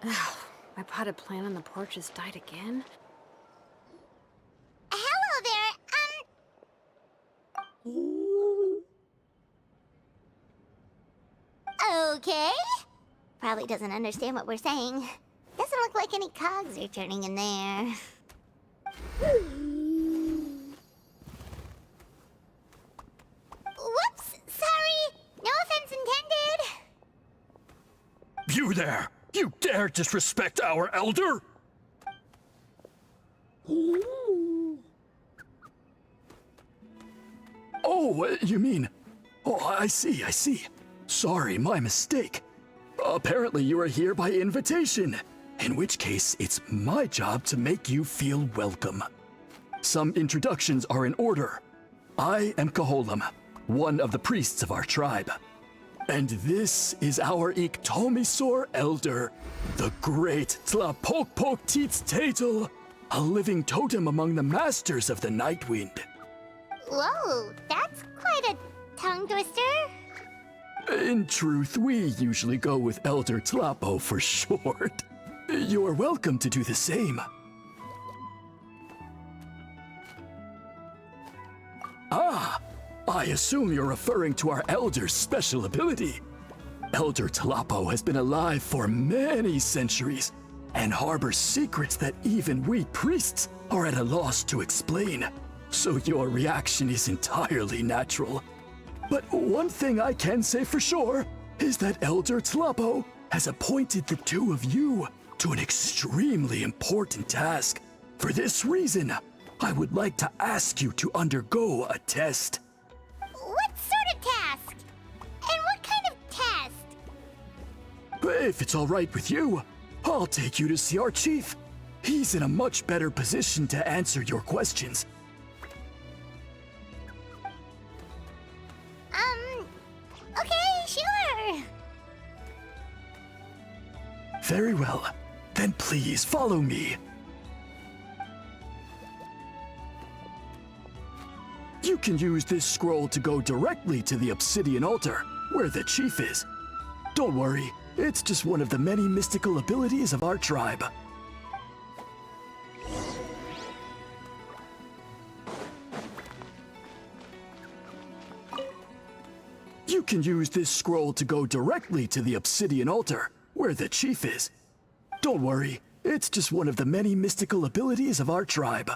My potted plant on the porch has died again. Hello there, Okay. Probably doesn't understand what we're saying. Doesn't look like any cogs are turning in there. Whoops! Sorry! No offense intended! You there! You dare disrespect our elder? Oh, you mean... Oh, I see. Sorry, my mistake. Apparently you are here by invitation, in which case it's my job to make you feel welcome. Some introductions are in order. I am Koholam, one of the priests of our tribe. And this is our Iktomi elder, the great Tlapokpok Teets Tatel, a living totem among the masters of the Night Wind. Whoa, that's quite a tongue twister. In truth, we usually go with Elder Tlapo for short. You're welcome to do the same. Ah, I assume you're referring to our Elder's special ability. Elder Tlapo has been alive for many centuries and harbors secrets that even we priests are at a loss to explain. So your reaction is entirely natural. But one thing I can say for sure is that Elder Tlapo has appointed the two of you to an extremely important task. For this reason, I would like to ask you to undergo a test. What sort of task? And what kind of test? If it's all right with you, I'll take you to see our chief. He's in a much better position to answer your questions. Okay, sure. Very well. Then please follow me. You can use this scroll to go directly to the obsidian altar, where the chief is. Don't worry, it's just one of the many mystical abilities of our tribe. You can use this scroll to go directly to the obsidian altar, where the chief is. Don't worry, it's just one of the many mystical abilities of our tribe.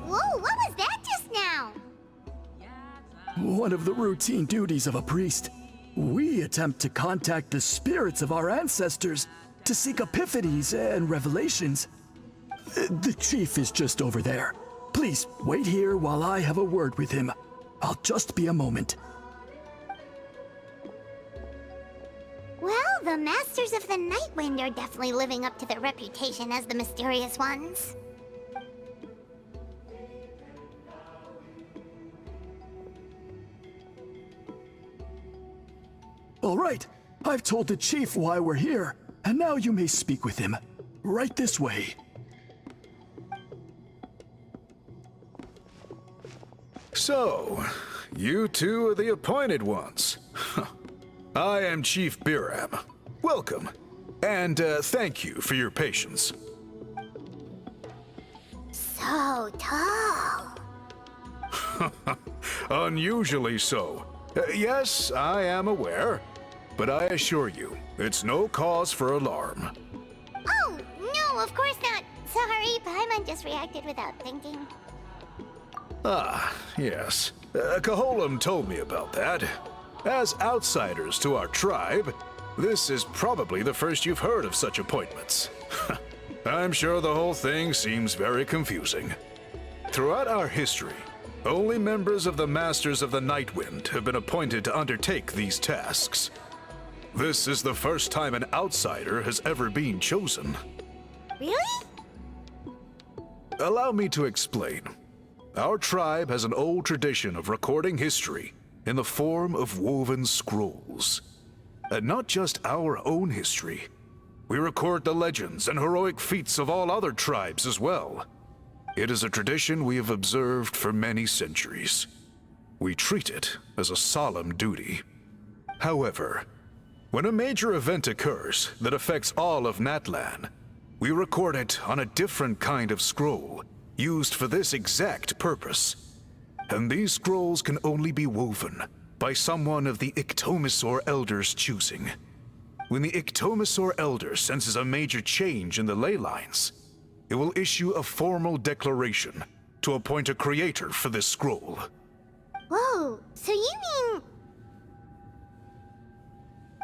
Whoa, what was that just now? One of the routine duties of a priest. We attempt to contact the spirits of our ancestors to seek epiphanies and revelations. The chief is just over there. Please wait here while I have a word with him. I'll just be a moment. Well, the Masters of the Night Wind are definitely living up to their reputation as the mysterious ones. All right, I've told the chief why we're here, and now you may speak with him. Right this way. So, you two are the appointed ones. I am Chief Biram. Welcome, and thank you for your patience. So tall. Unusually so. Yes, I am aware, but I assure you, it's no cause for alarm. Oh, no, of course not. Sorry, Paimon just reacted without thinking. Ah, yes. Caholam told me about that. As outsiders to our tribe, this is probably the first you've heard of such appointments. I'm sure the whole thing seems very confusing. Throughout our history, only members of the Masters of the Nightwind have been appointed to undertake these tasks. This is the first time an outsider has ever been chosen. Really? Allow me to explain. Our tribe has an old tradition of recording history in the form of woven scrolls. And not just our own history. We record the legends and heroic feats of all other tribes as well. It is a tradition we have observed for many centuries. We treat it as a solemn duty. However, when a major event occurs that affects all of Natlan, we record it on a different kind of scroll, used for this exact purpose. And these scrolls can only be woven by someone of the Iktomi Elder's choosing. When the Iktomi Elder senses a major change in the ley lines, it will issue a formal declaration to appoint a creator for this scroll. Whoa, so you mean...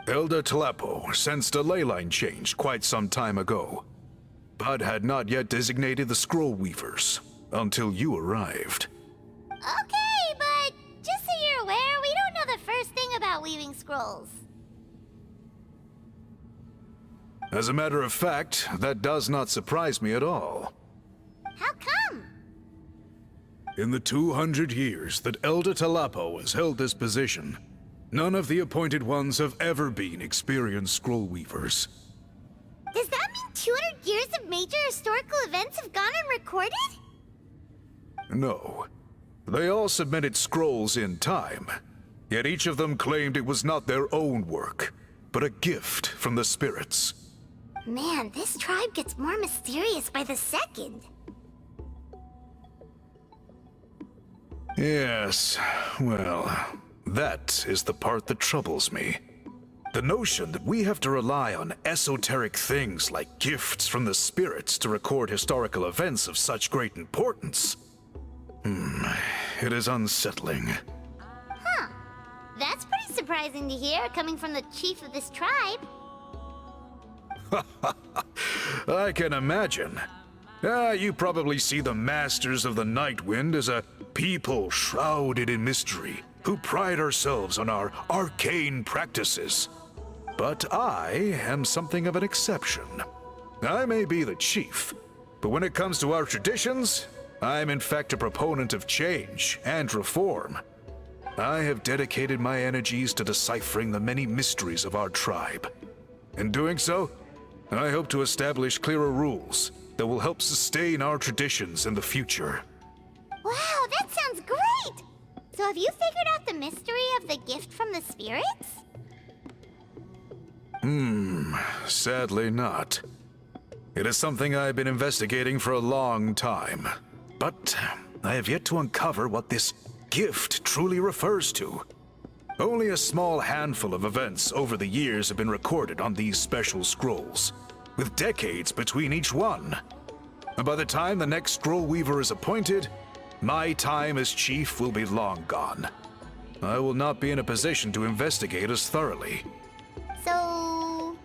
Elder Tlapo sensed a ley line change quite some time ago, but had not yet designated the scroll weavers until you arrived. Okay, but just so you're aware, we don't know the first thing about weaving scrolls. As a matter of fact, that does not surprise me at all. How come? In the 200 years that Elder Tlapo has held this position, none of the appointed ones have ever been experienced scroll weavers. Does that mean 200 years of major historical events have gone unrecorded? No. They all submitted scrolls in time, yet each of them claimed it was not their own work, but a gift from the spirits. Man, this tribe gets more mysterious by the second. Yes, well, that is the part that troubles me. The notion that we have to rely on esoteric things like gifts from the spirits to record historical events of such great importance. It is unsettling. Huh. That's pretty surprising to hear, coming from the chief of this tribe. I can imagine. You probably see the Masters of the Nightwind as a people shrouded in mystery, who pride ourselves on our arcane practices. But I am something of an exception. I may be the chief, but when it comes to our traditions, I'm in fact a proponent of change and reform. I have dedicated my energies to deciphering the many mysteries of our tribe. In doing so, I hope to establish clearer rules that will help sustain our traditions in the future. Wow, that sounds great! So have you figured out the mystery of the gift from the spirits? Sadly not. It is something I've been investigating for a long time, but I have yet to uncover what this gift truly refers to. Only a small handful of events over the years have been recorded on these special scrolls, with decades between each one. And by the time the next scroll weaver is appointed, my time as chief will be long gone. I will not be in a position to investigate as thoroughly. So...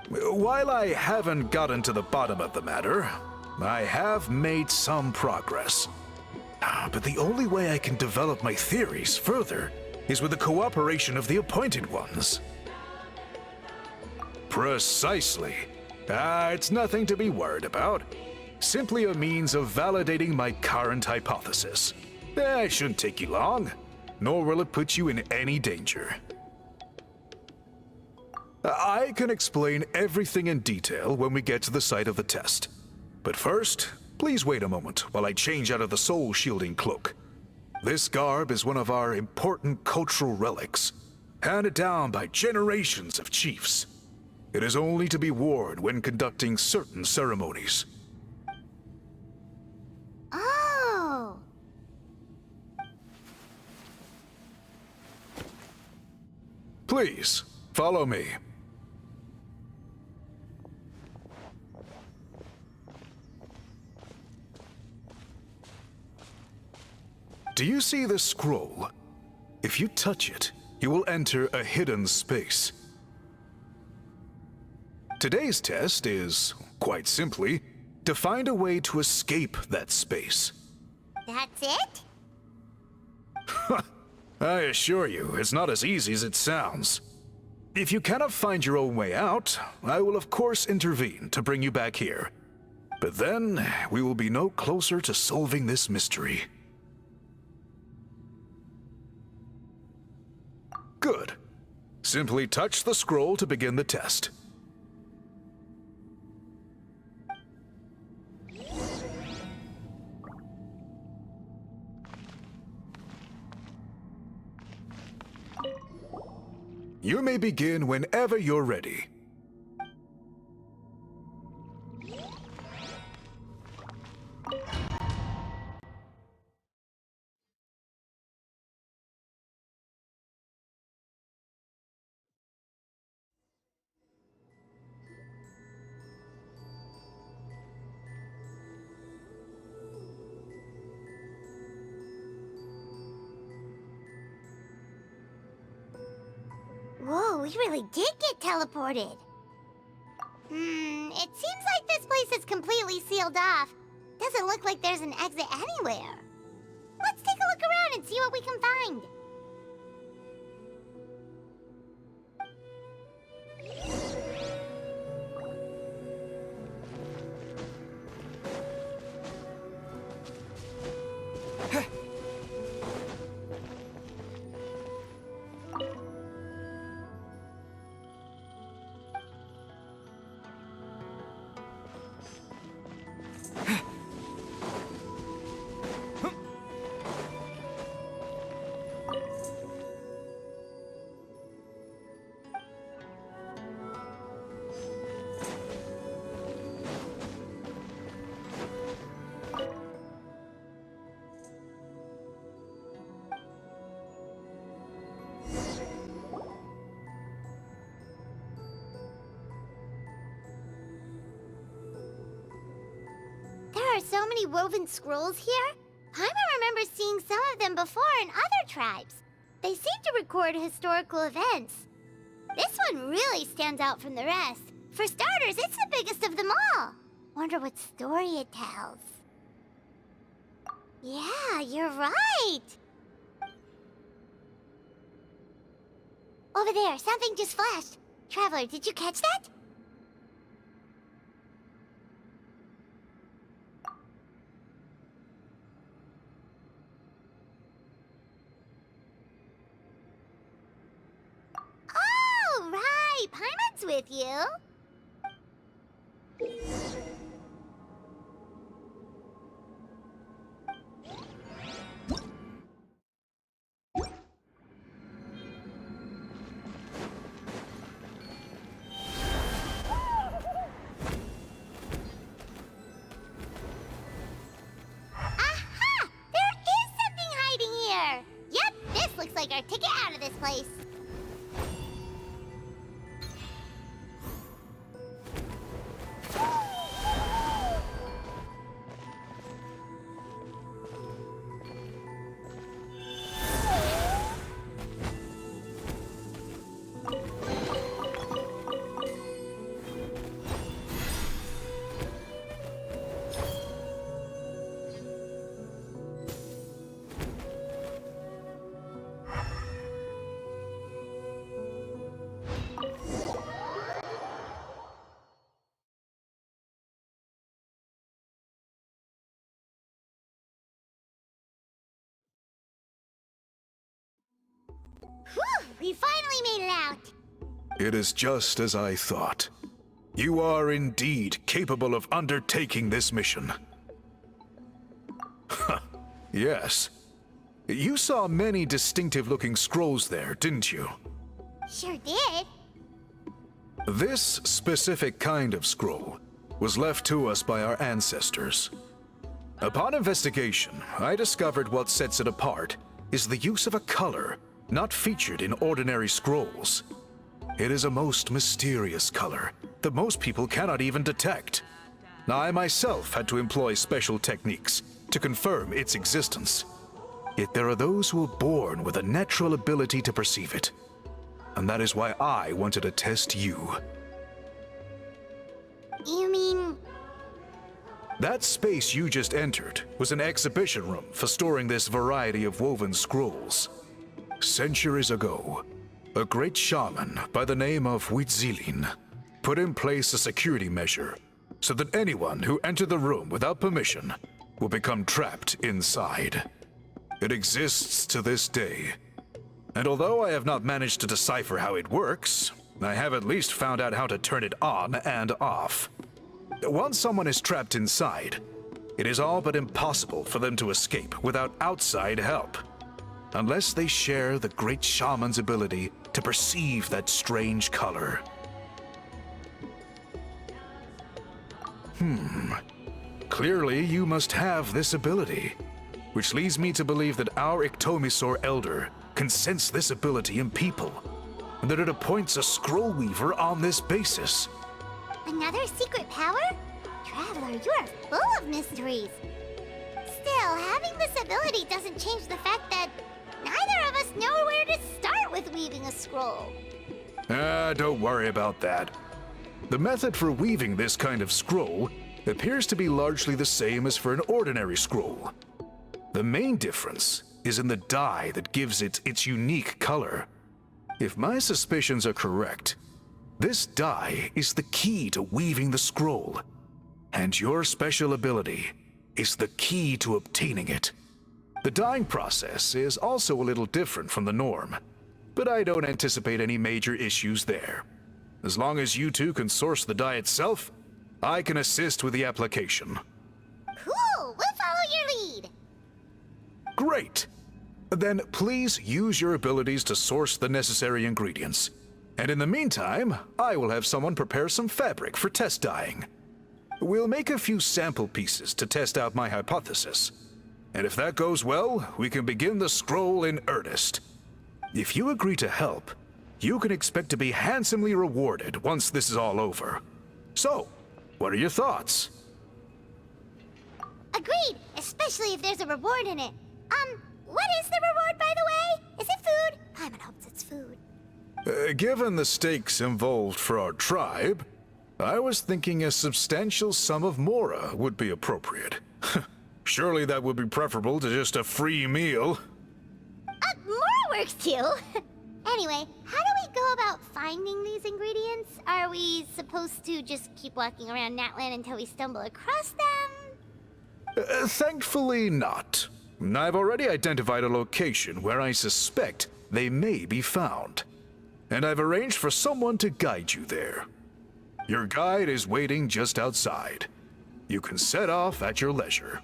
While I haven't gotten to the bottom of the matter, I have made some progress. But the only way I can develop my theories further is with the cooperation of the appointed ones. Precisely. It's nothing to be worried about. Simply a means of validating my current hypothesis. It shouldn't take you long, nor will it put you in any danger. I can explain everything in detail when we get to the site of the test. But first, please wait a moment while I change out of the soul-shielding cloak. This garb is one of our important cultural relics, handed down by generations of chiefs. It is only to be worn when conducting certain ceremonies. Oh. Please, follow me. Do you see this scroll? If you touch it, you will enter a hidden space. Today's test is, quite simply, to find a way to escape that space. That's it? I assure you, it's not as easy as it sounds. If you cannot find your own way out, I will of course intervene to bring you back here. But then, we will be no closer to solving this mystery. Good. Simply touch the scroll to begin the test. You may begin whenever you're ready. Whoa, we really did get teleported. It seems like this place is completely sealed off. Doesn't look like there's an exit anywhere. Let's take a look around and see what we can find. There are so many woven scrolls here. Paimon remembers seeing some of them before in other tribes. They seem to record historical events. This one really stands out from the rest. For starters, it's the biggest of them all. Wonder what story it tells. Yeah, you're right. Over there, something just flashed. Traveler, did you catch that? Oh, right. Paimon's with you. Aha! There is something hiding here! Yep, this looks like our ticket out of this place. Whew! We finally made it out! It is just as I thought. You are indeed capable of undertaking this mission. Yes. You saw many distinctive-looking scrolls there, didn't you? Sure did. This specific kind of scroll was left to us by our ancestors. Upon investigation, I discovered what sets it apart is the use of a color not featured in ordinary scrolls. It is a most mysterious color that most people cannot even detect. I myself had to employ special techniques to confirm its existence. Yet there are those who are born with a natural ability to perceive it. And that is why I wanted to test you. You mean... That space you just entered was an exhibition room for storing this variety of woven scrolls. Centuries ago, a great shaman by the name of Huitzilin put in place a security measure so that anyone who entered the room without permission will become trapped inside. It exists to this day. And although I have not managed to decipher how it works, I have at least found out how to turn it on and off. Once someone is trapped inside, it is all but impossible for them to escape without outside help, unless they share the great shaman's ability to perceive that strange color. Clearly you must have this ability, which leads me to believe that our Iktomi elder can sense this ability in people, and that it appoints a scroll weaver on this basis. Another secret power? Traveler, you are full of mysteries. Still, having this ability doesn't change the fact that neither of us know where to start with weaving a scroll. Don't worry about that. The method for weaving this kind of scroll appears to be largely the same as for an ordinary scroll. The main difference is in the dye that gives it its unique color. If my suspicions are correct, this dye is the key to weaving the scroll, and your special ability is the key to obtaining it. The dyeing process is also a little different from the norm, but I don't anticipate any major issues there. As long as you two can source the dye itself, I can assist with the application. Cool, we'll follow your lead. Great! Then please use your abilities to source the necessary ingredients. And in the meantime, I will have someone prepare some fabric for test dyeing. We'll make a few sample pieces to test out my hypothesis. And if that goes well, we can begin the scroll in earnest. If you agree to help, you can expect to be handsomely rewarded once this is all over. So, what are your thoughts? Agreed, especially if there's a reward in it. What is the reward, by the way? Is it food? Paimon hopes it's food. Given the stakes involved for our tribe, I was thinking a substantial sum of mora would be appropriate. Surely that would be preferable to just a free meal. More works too. Anyway, how do we go about finding these ingredients? Are we supposed to just keep walking around Natlan until we stumble across them? Thankfully not. I've already identified a location where I suspect they may be found. And I've arranged for someone to guide you there. Your guide is waiting just outside. You can set off at your leisure.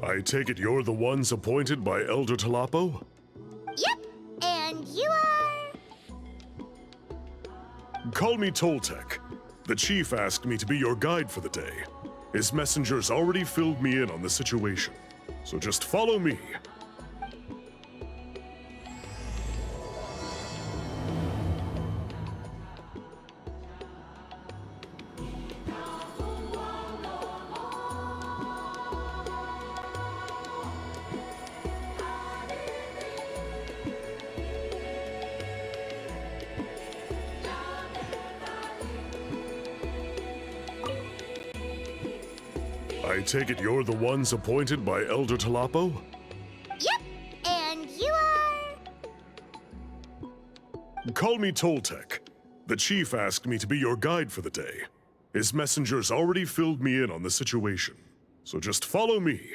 I take it you're the ones appointed by Elder Talapo? Yep, and you are... Call me Toltec. The chief asked me to be your guide for the day. His messengers already filled me in on the situation, so just follow me. I take it you're the ones appointed by Elder Talapo? Yep, and you are... Call me Toltec. The chief asked me to be your guide for the day. His messengers already filled me in on the situation, so just follow me.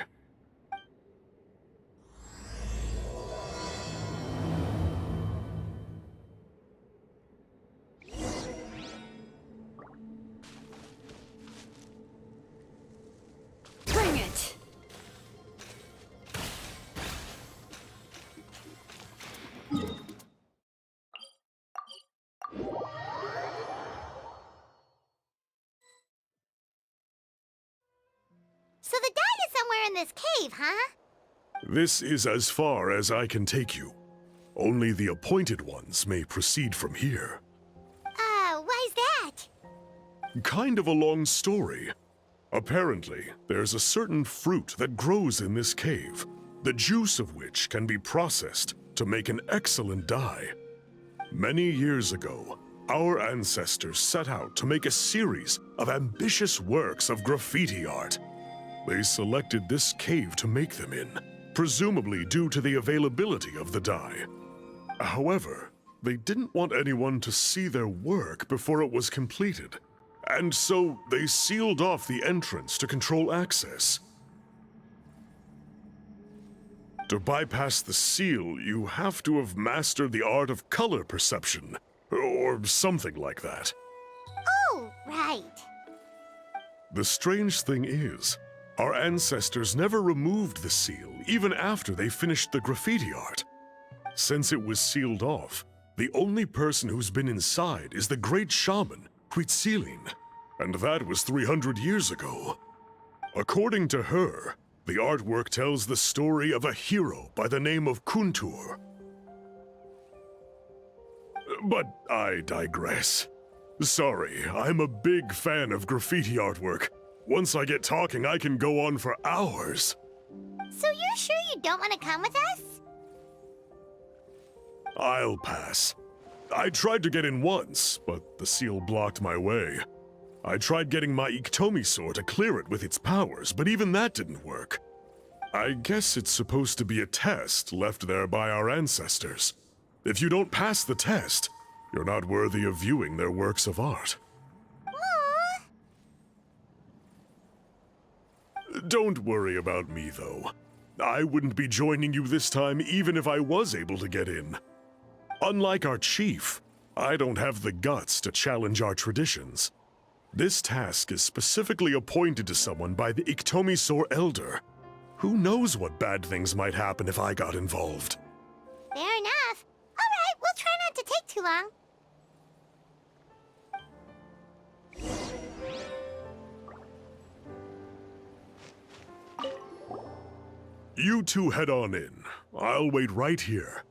Bring it! So the die is somewhere in this cave, huh? This is as far as I can take you. Only the appointed ones may proceed from here. Why's that? Kind of a long story. Apparently, there's a certain fruit that grows in this cave, the juice of which can be processed to make an excellent dye. Many years ago, our ancestors set out to make a series of ambitious works of graffiti art. They selected this cave to make them in, presumably due to the availability of the dye. However, they didn't want anyone to see their work before it was completed, and so they sealed off the entrance to control access. To bypass the seal, you have to have mastered the art of color perception, or something like that. Oh, right. The strange thing is, our ancestors never removed the seal even after they finished the graffiti art. Since it was sealed off, the only person who's been inside is the great shaman, Spiritseeking, and that was 300 years ago. According to her, the artwork tells the story of a hero by the name of Kuntur. But I digress. Sorry, I'm a big fan of graffiti artwork. Once I get talking, I can go on for hours. So you're sure you don't want to come with us? I'll pass. I tried to get in once, but the seal blocked my way. I tried getting my Iktomi sword to clear it with its powers, but even that didn't work. I guess it's supposed to be a test left there by our ancestors. If you don't pass the test, you're not worthy of viewing their works of art. Aww. Don't worry about me, though. I wouldn't be joining you this time even if I was able to get in. Unlike our chief, I don't have the guts to challenge our traditions. This task is specifically appointed to someone by the Iktomi Elder. Who knows what bad things might happen if I got involved? Fair enough. All right, we'll try not to take too long. You two head on in. I'll wait right here.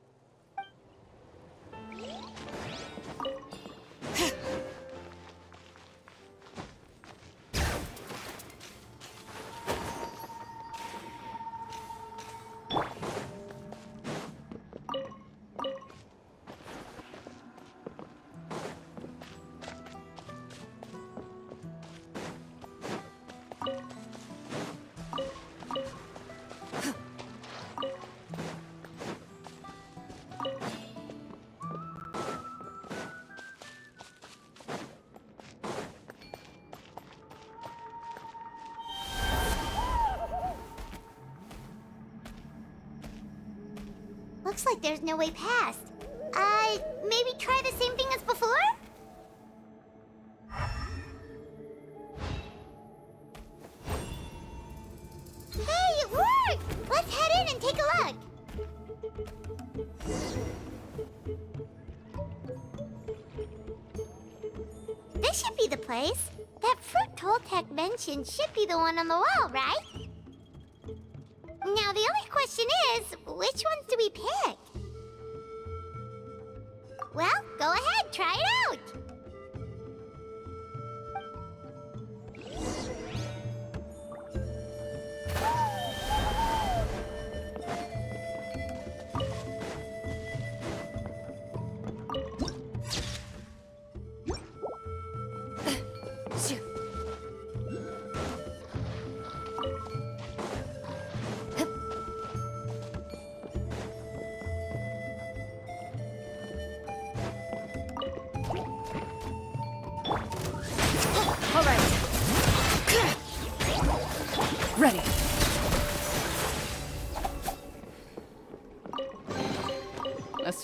Looks like there's no way past. Maybe try the same thing as before? Hey, it worked! Let's head in and take a look. This should be the place. That fruit Toltec mentioned should be the one on the wall, right? Now, the only question is, which ones do we pick? Well, go ahead, try it out!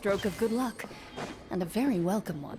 stroke of good luck, and a very welcome one.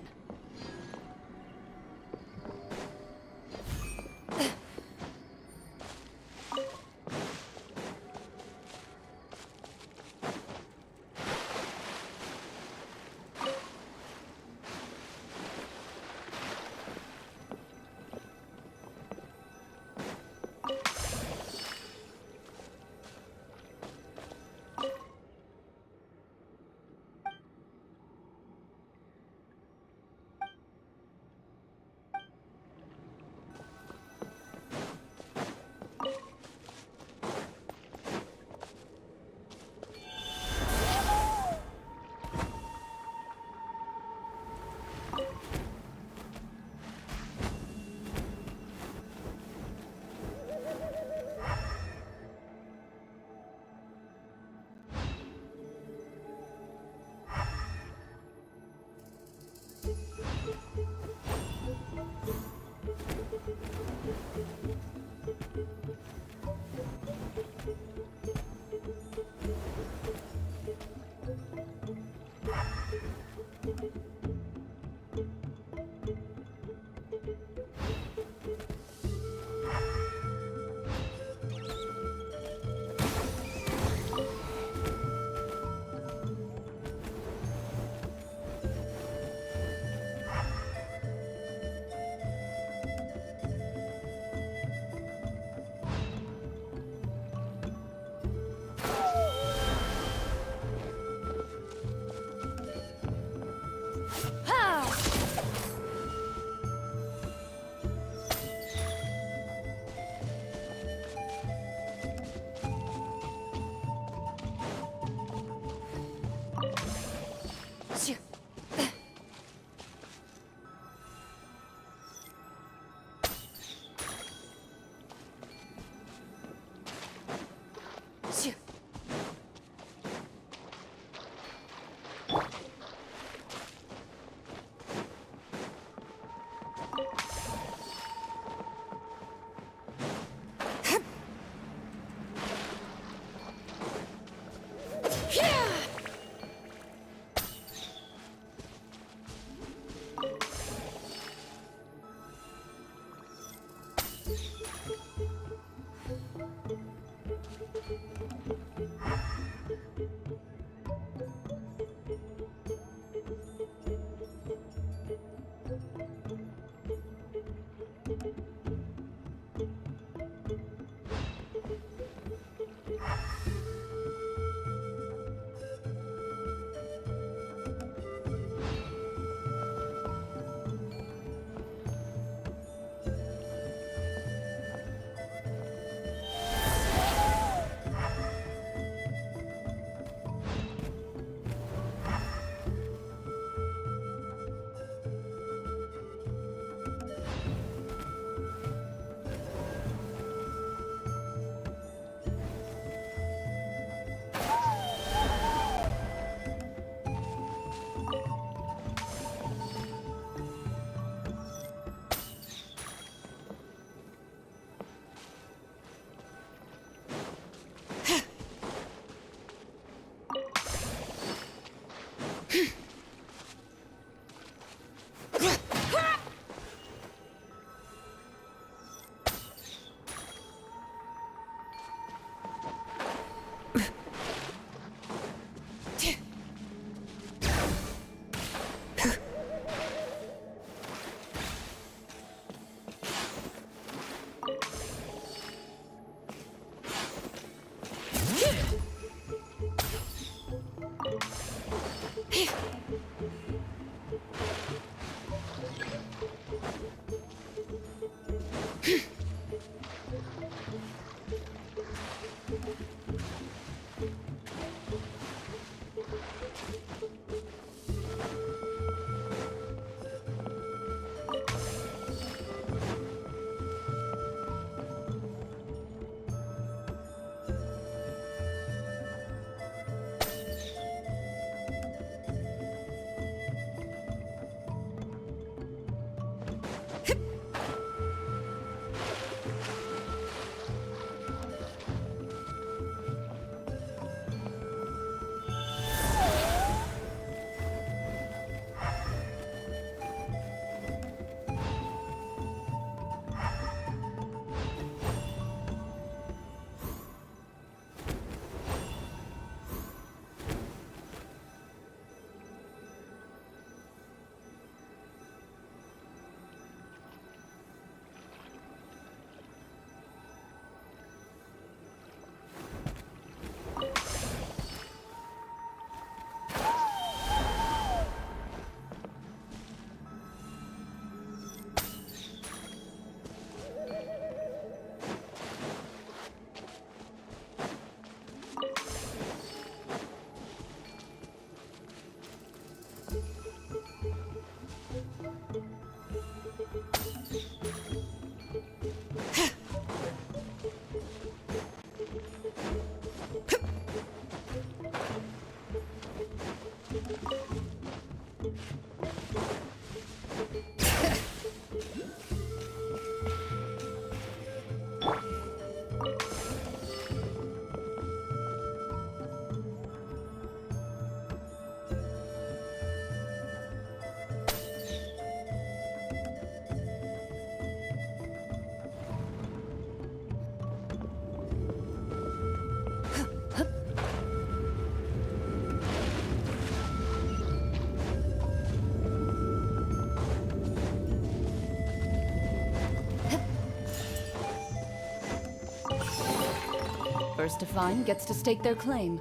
First to find gets to stake their claim.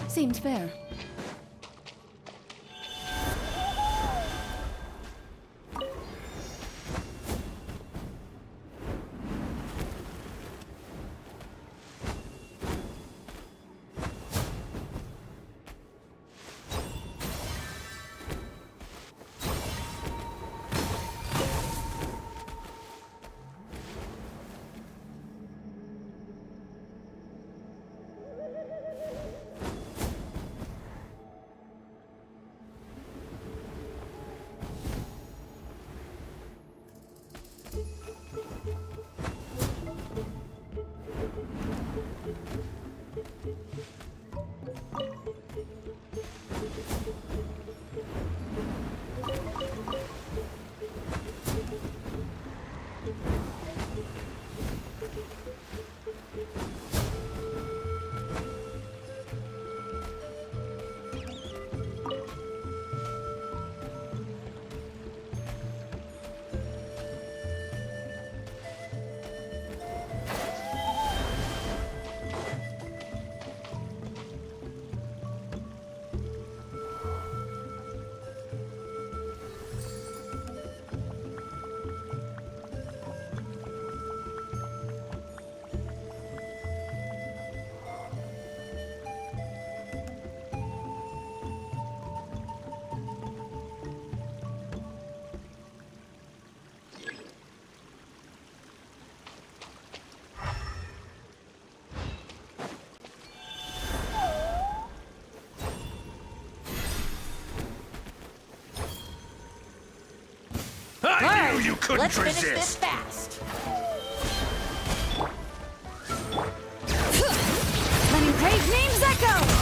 Seems fair. I knew you couldn't Let's finish resist! this fast. Letting brave names echo!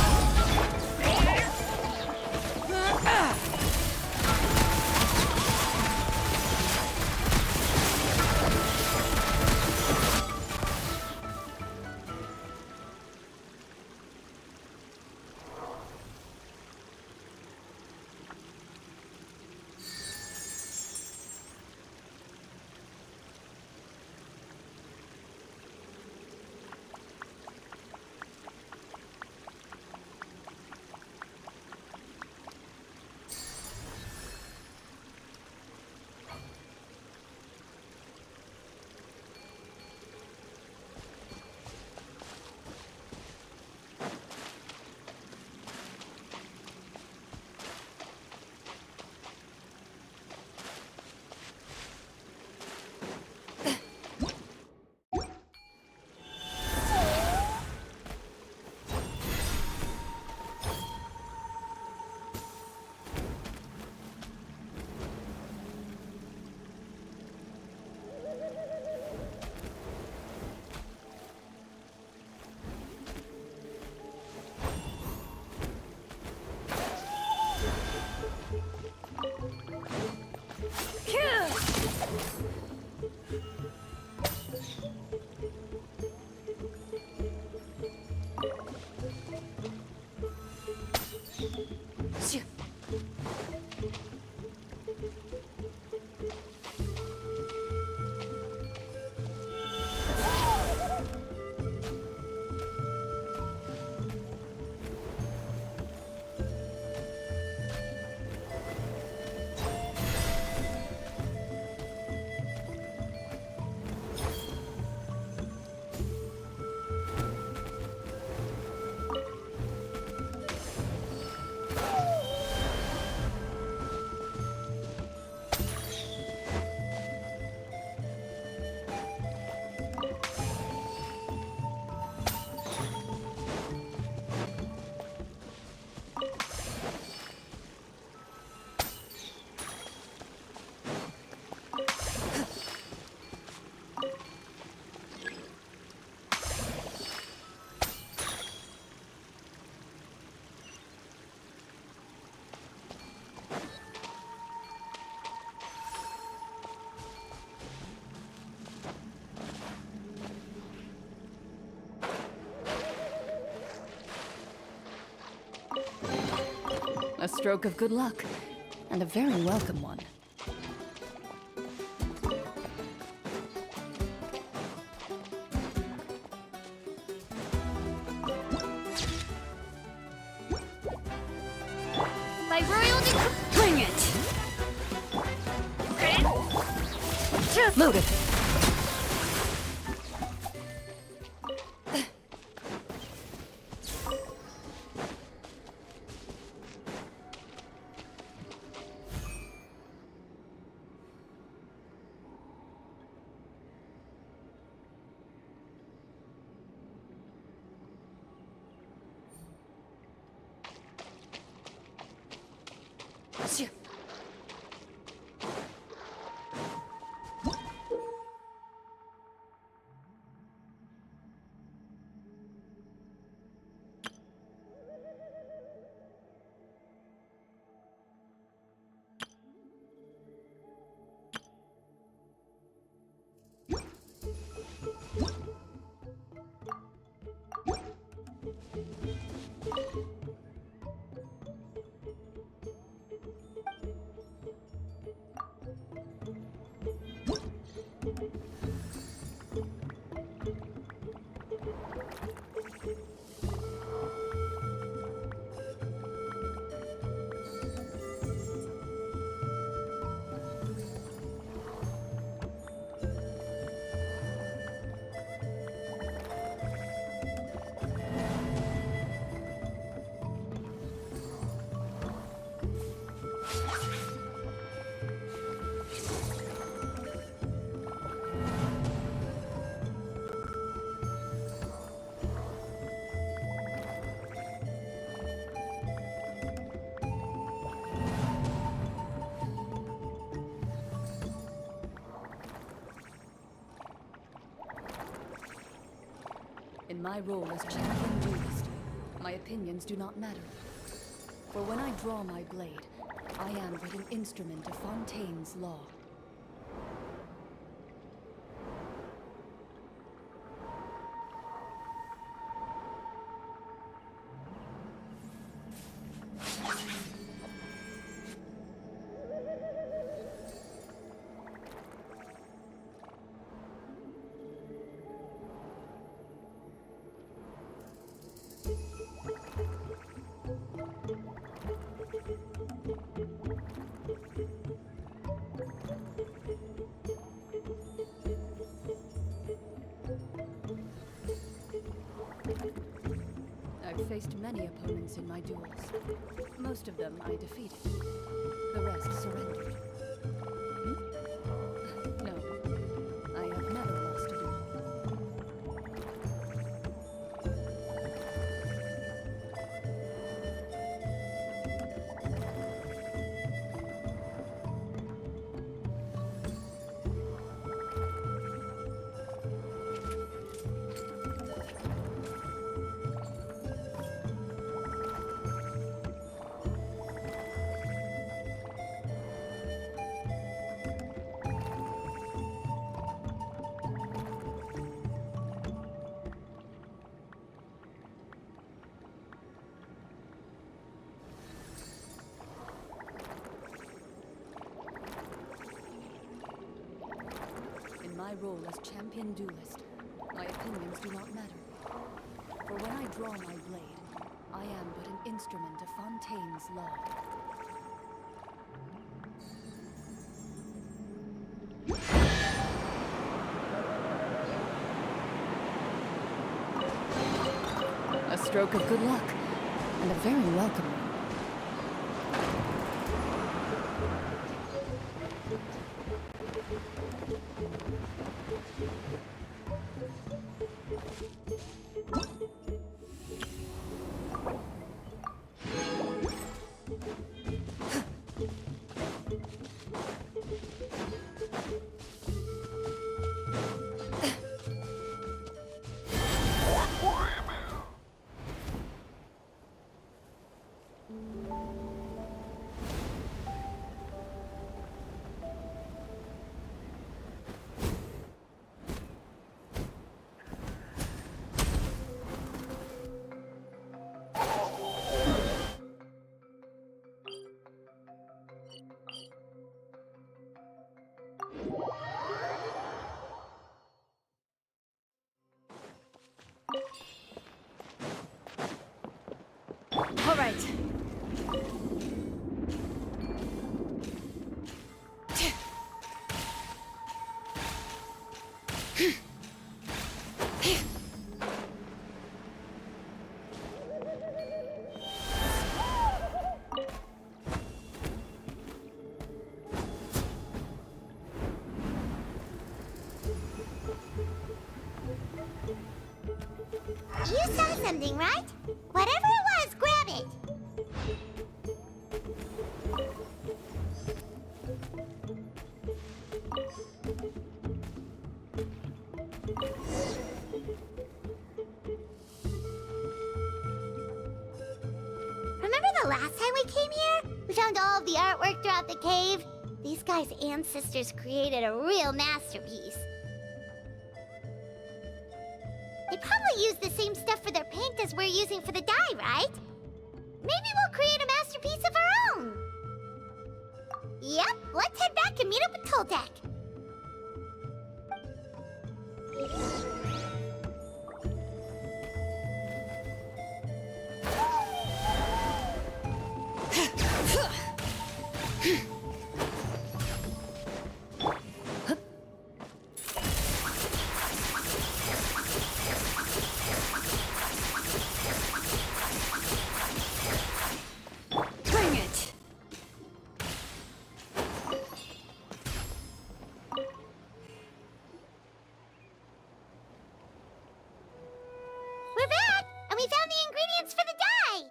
A stroke of good luck, and a very welcome one. My royal bring it! Loaded. In my role as champion duelist, my opinions do not matter. For when I draw my blade, I am but an instrument of Fontaine's law. I've faced many opponents in my duels. Most of them I defeated. The rest surrendered. No, I have never lost a duel. My role as champion duelist, my opinions do not matter. For when I draw my blade, I am but an instrument of Fontaine's law. A stroke of good luck, and a very welcome one. You saw something, right? Whatever it was, grab it! Remember the last time we came here? We found all of the artwork throughout the cave. These guys' ancestors created a real masterpiece. They probably used the same stuff for their paint as we're using for the dye, right? Maybe we'll create a masterpiece of our own. Yep, let's head back and meet up with Toltec. Bring it! We're back, and we found the ingredients for the dye.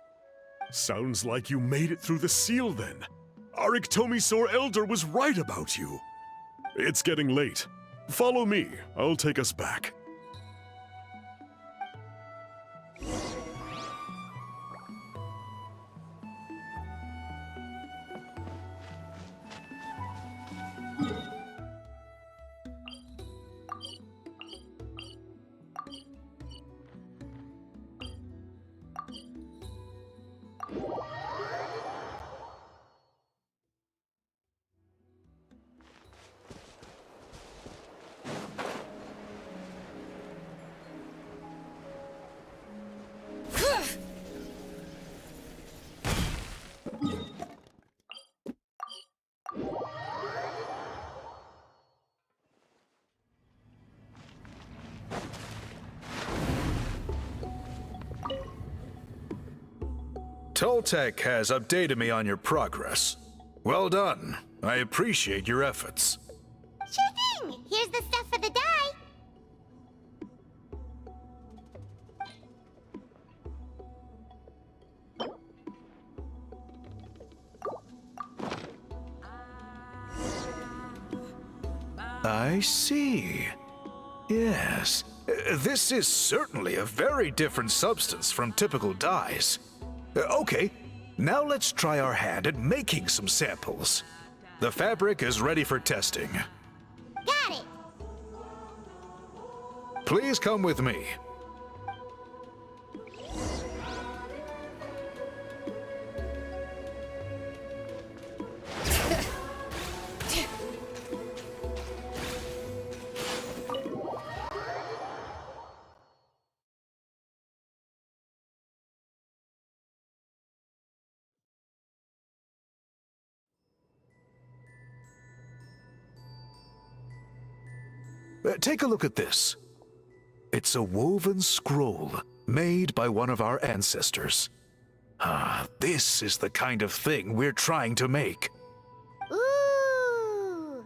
Sounds like you made it through the seal then. Our Iktomi Elder was right about you. It's getting late. Follow me. I'll take us back. Toltec has updated me on your progress. Well done. I appreciate your efforts. Sure thing. Here's the stuff for the dye. I see. Yes. This is certainly a very different substance from typical dyes. Okay, now let's try our hand at making some samples. The fabric is ready for testing. Got it. Please come with me. Take a look at this. It's a woven scroll made by one of our ancestors. This is the kind of thing we're trying to make. Ooh.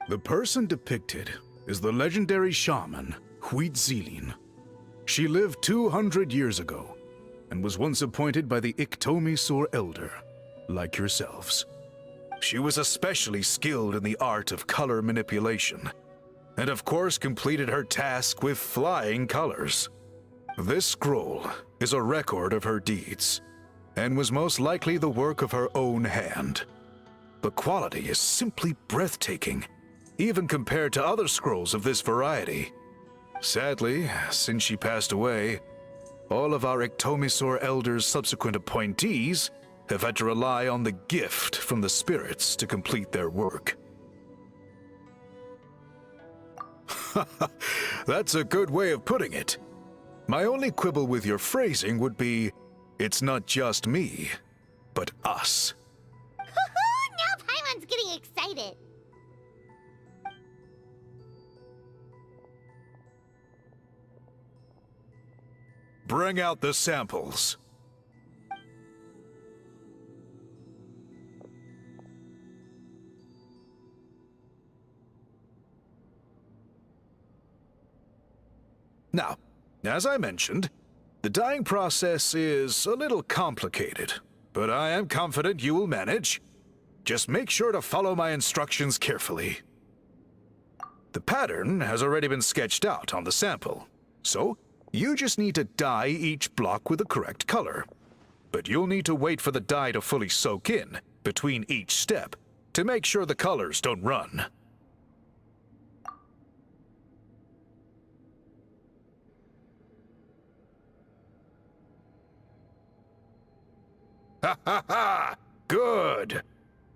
The person depicted is the legendary shaman, Spiritseeking. She lived 200 years ago and was once appointed by the Iktomi Elder, like yourselves. She was especially skilled in the art of color manipulation, and of course completed her task with flying colors. This scroll is a record of her deeds, and was most likely the work of her own hand. The quality is simply breathtaking, even compared to other scrolls of this variety. Sadly, since she passed away, all of our Iktomi Elder's subsequent appointees have had to rely on the gift from the spirits to complete their work. That's a good way of putting it. My only quibble with your phrasing would be, it's not just me, but us. Now Paimon's getting excited. Bring out the samples. Now, as I mentioned, the dyeing process is a little complicated, but I am confident you will manage. Just make sure to follow my instructions carefully. The pattern has already been sketched out on the sample, so you just need to dye each block with the correct color. But you'll need to wait for the dye to fully soak in between each step to make sure the colors don't run. Ha ha ha! Good!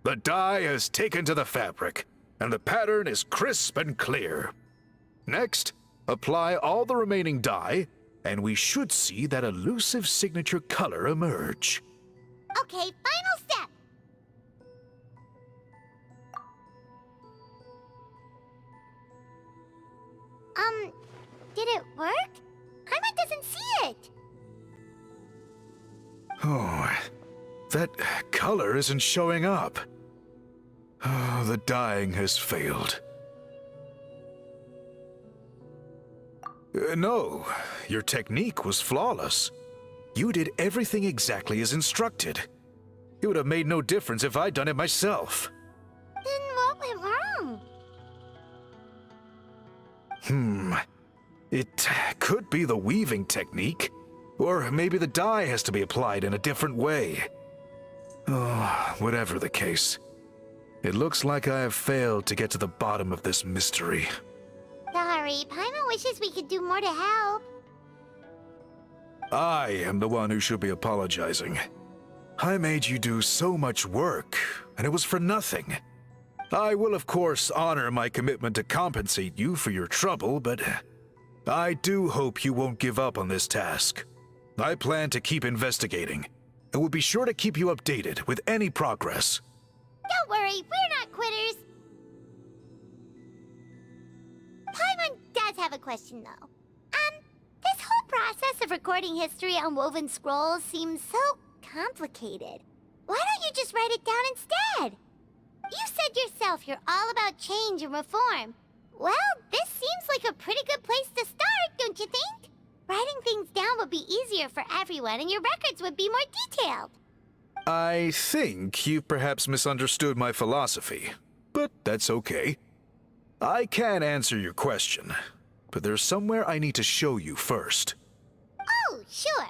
The dye has taken to the fabric, and the pattern is crisp and clear. Next, apply all the remaining dye, and we should see that elusive signature color emerge. Okay, final step. Did it work? Paimon doesn't see it. Oh, that color isn't showing up. Oh, the dyeing has failed. No, your technique was flawless. You did everything exactly as instructed. It would have made no difference if I'd done it myself. Then what went wrong? It could be the weaving technique, or maybe the dye has to be applied in a different way. Oh, whatever the case, it looks like I have failed to get to the bottom of this mystery. Sorry, Paimon wishes we could do more to help. I am the one who should be apologizing. I made you do so much work, and it was for nothing. I will, of course, honor my commitment to compensate you for your trouble, but I do hope you won't give up on this task. I plan to keep investigating, and will be sure to keep you updated with any progress. Don't worry, we're not quitters. Paimon does have a question, though. This whole process of recording history on woven scrolls seems so complicated. Why don't you just write it down instead? You said yourself you're all about change and reform. Well, this seems like a pretty good place to start, don't you think? Writing things down would be easier for everyone, and your records would be more detailed. I think you perhaps misunderstood my philosophy, but that's okay. I can answer your question, but there's somewhere I need to show you first. Oh, sure.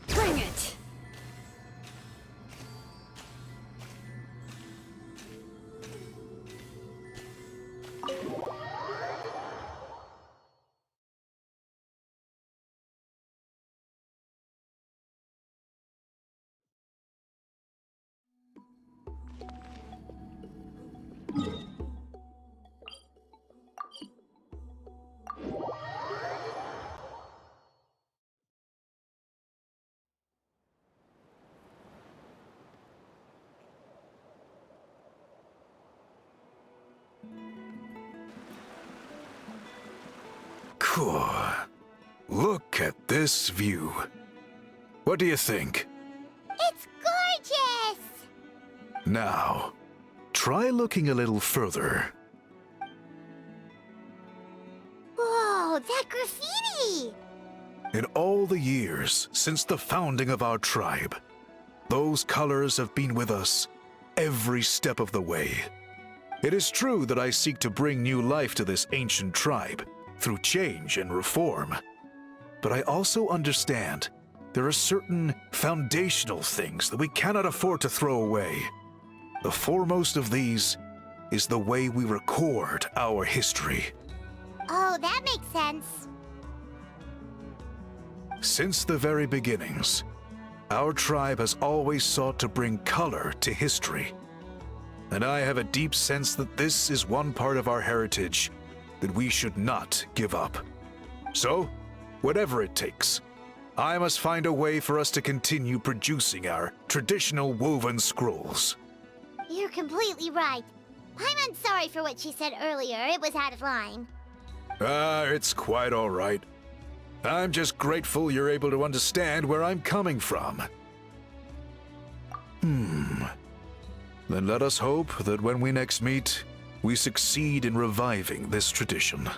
Bring it! Cool. Look at this view. What do you think? It's gorgeous! Now, try looking a little further. Whoa, that graffiti! In all the years since the founding of our tribe, those colors have been with us every step of the way. It is true that I seek to bring new life to this ancient tribe through change and reform. But I also understand there are certain foundational things that we cannot afford to throw away. The foremost of these is the way we record our history. Oh, that makes sense. Since the very beginnings, our tribe has always sought to bring color to history. And I have a deep sense that this is one part of our heritage that we should not give up. So, whatever it takes, I must find a way for us to continue producing our traditional woven scrolls. You're completely right. Paimon's sorry for what she said earlier. It was out of line. It's quite all right. I'm just grateful you're able to understand where I'm coming from. Then let us hope that when we next meet, we succeed in reviving this tradition.